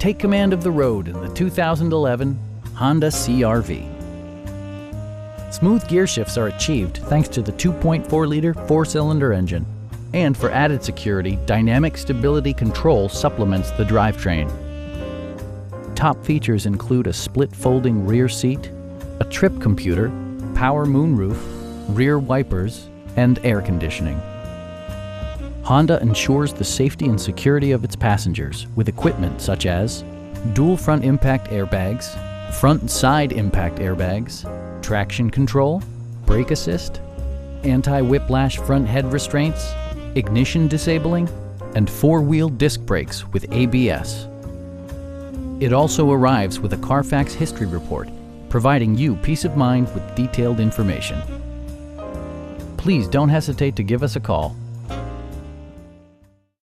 Take command of the road in the 2011 Honda CR-V. Smooth gear shifts are achieved thanks to the 2.4-liter four-cylinder engine. And for added security, dynamic stability control supplements the drivetrain. Top features include a split folding rear seat, a trip computer, power moonroof, rear wipers, and air conditioning. Honda ensures the safety and security of its passengers with equipment such as dual front impact airbags, front and side impact airbags, traction control, brake assist, anti-whiplash front head restraints, ignition disabling, and four-wheel disc brakes with ABS. It also arrives with a Carfax history report, providing you peace of mind with detailed information. Please don't hesitate to give us a call.